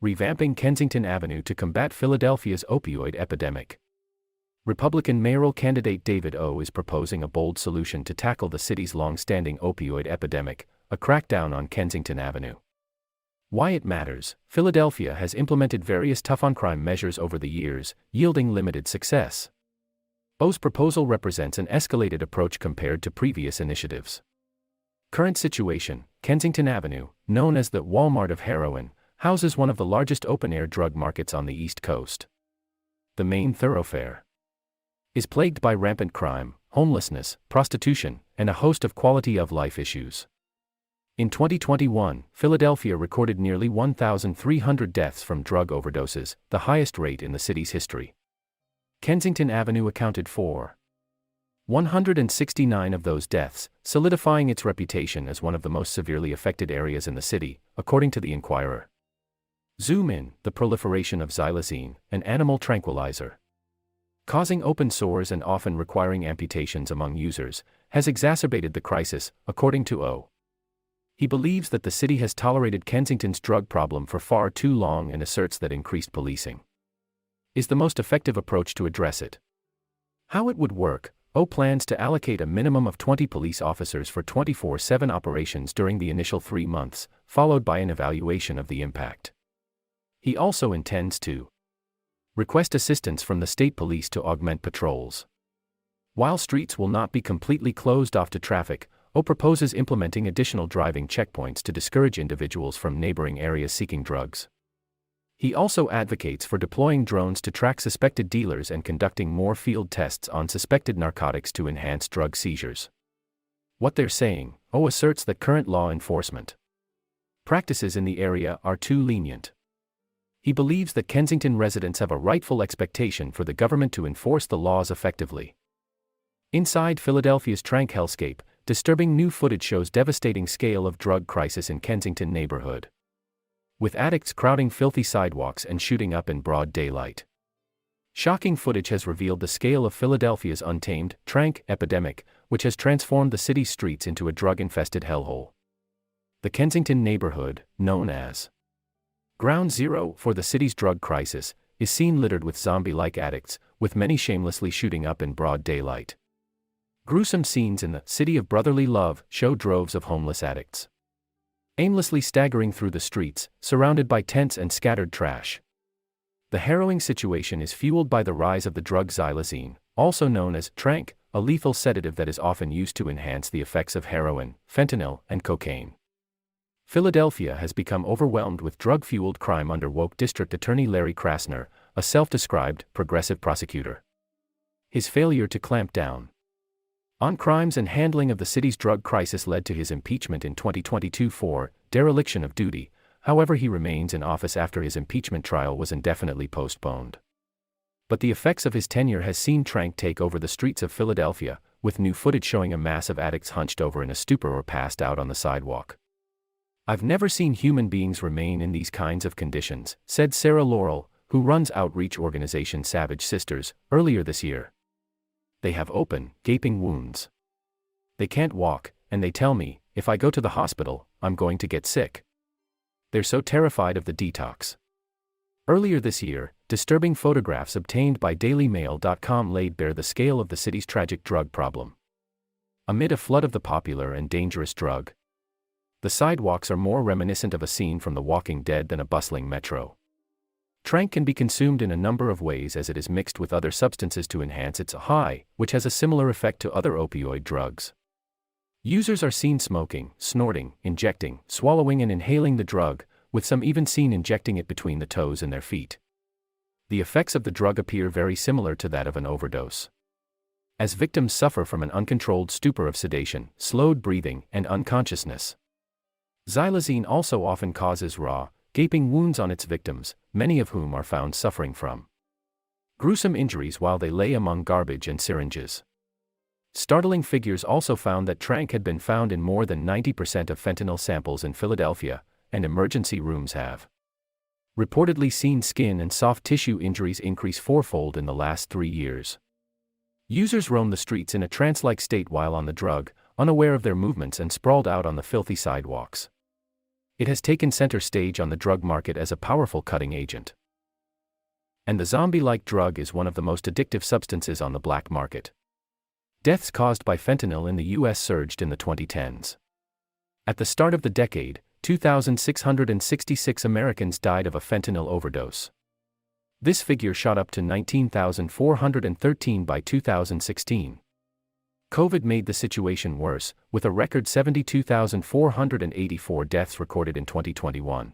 Revamping Kensington Avenue to combat Philadelphia's opioid epidemic. Republican mayoral candidate David O. is proposing a bold solution to tackle the city's long-standing opioid epidemic, a crackdown on Kensington Avenue. Why it matters: Philadelphia has implemented various tough-on-crime measures over the years, yielding limited success. O's proposal represents an escalated approach compared to previous initiatives. Current situation: Kensington Avenue, known as the Walmart of heroin, houses one of the largest open-air drug markets on the East Coast. The main thoroughfare is plagued by rampant crime, homelessness, prostitution, and a host of quality-of-life issues. In 2021, Philadelphia recorded nearly 1,300 deaths from drug overdoses, the highest rate in the city's history. Kensington Avenue accounted for 169 of those deaths, solidifying its reputation as one of the most severely affected areas in the city, according to the Inquirer. Zoom in: the proliferation of xylazine, an animal tranquilizer, causing open sores and often requiring amputations among users, has exacerbated the crisis, according to O. He believes that the city has tolerated Kensington's drug problem for far too long and asserts that increased policing is the most effective approach to address it. How it would work: O plans to allocate a minimum of 20 police officers for 24/7 operations during the initial 3 months, followed by an evaluation of the impact. He also intends to request assistance from the state police to augment patrols. While streets will not be completely closed off to traffic, O proposes implementing additional driving checkpoints to discourage individuals from neighboring areas seeking drugs. He also advocates for deploying drones to track suspected dealers and conducting more field tests on suspected narcotics to enhance drug seizures. What they're saying: O asserts that current law enforcement practices in the area are too lenient. He believes that Kensington residents have a rightful expectation for the government to enforce the laws effectively. Inside Philadelphia's trank hellscape, disturbing new footage shows devastating scale of drug crisis in Kensington neighborhood, with addicts crowding filthy sidewalks and shooting up in broad daylight. Shocking footage has revealed the scale of Philadelphia's untamed trank epidemic, which has transformed the city's streets into a drug-infested hellhole. The Kensington neighborhood, known as Ground Zero for the city's drug crisis, is seen littered with zombie-like addicts, with many shamelessly shooting up in broad daylight. Gruesome scenes in the City of Brotherly Love show droves of homeless addicts aimlessly staggering through the streets, surrounded by tents and scattered trash. The harrowing situation is fueled by the rise of the drug xylazine, also known as trank, a lethal sedative that is often used to enhance the effects of heroin, fentanyl, and cocaine. Philadelphia has become overwhelmed with drug-fueled crime under woke District Attorney Larry Krasner, a self-described progressive prosecutor. His failure to clamp down on crimes and handling of the city's drug crisis led to his impeachment in 2022 for dereliction of duty. However, he remains in office after his impeachment trial was indefinitely postponed. But the effects of his tenure has seen trank take over the streets of Philadelphia, with new footage showing a mass of addicts hunched over in a stupor or passed out on the sidewalk. "I've never seen human beings remain in these kinds of conditions," said Sarah Laurel, who runs outreach organization Savage Sisters, earlier this year. "They have open, gaping wounds. They can't walk, and they tell me, if I go to the hospital, I'm going to get sick. They're so terrified of the detox." Earlier this year, disturbing photographs obtained by DailyMail.com laid bare the scale of the city's tragic drug problem. Amid a flood of the popular and dangerous drug, the sidewalks are more reminiscent of a scene from The Walking Dead than a bustling metro. Trank can be consumed in a number of ways, as it is mixed with other substances to enhance its high, which has a similar effect to other opioid drugs. Users are seen smoking, snorting, injecting, swallowing and inhaling the drug, with some even seen injecting it between the toes and their feet. The effects of the drug appear very similar to that of an overdose, as victims suffer from an uncontrolled stupor of sedation, slowed breathing, and unconsciousness. Xylazine also often causes raw, gaping wounds on its victims, many of whom are found suffering from gruesome injuries while they lay among garbage and syringes. Startling figures also found that trank had been found in more than 90% of fentanyl samples in Philadelphia, and emergency rooms have reportedly seen skin and soft tissue injuries increase fourfold in the last 3 years. Users roam the streets in a trance-like state while on the drug, unaware of their movements and sprawled out on the filthy sidewalks. It has taken center stage on the drug market as a powerful cutting agent. And the zombie-like drug is one of the most addictive substances on the black market. Deaths caused by fentanyl in the U.S. surged in the 2010s. At the start of the decade, 2,666 Americans died of a fentanyl overdose. This figure shot up to 19,413 by 2016. COVID made the situation worse, with a record 72,484 deaths recorded in 2021.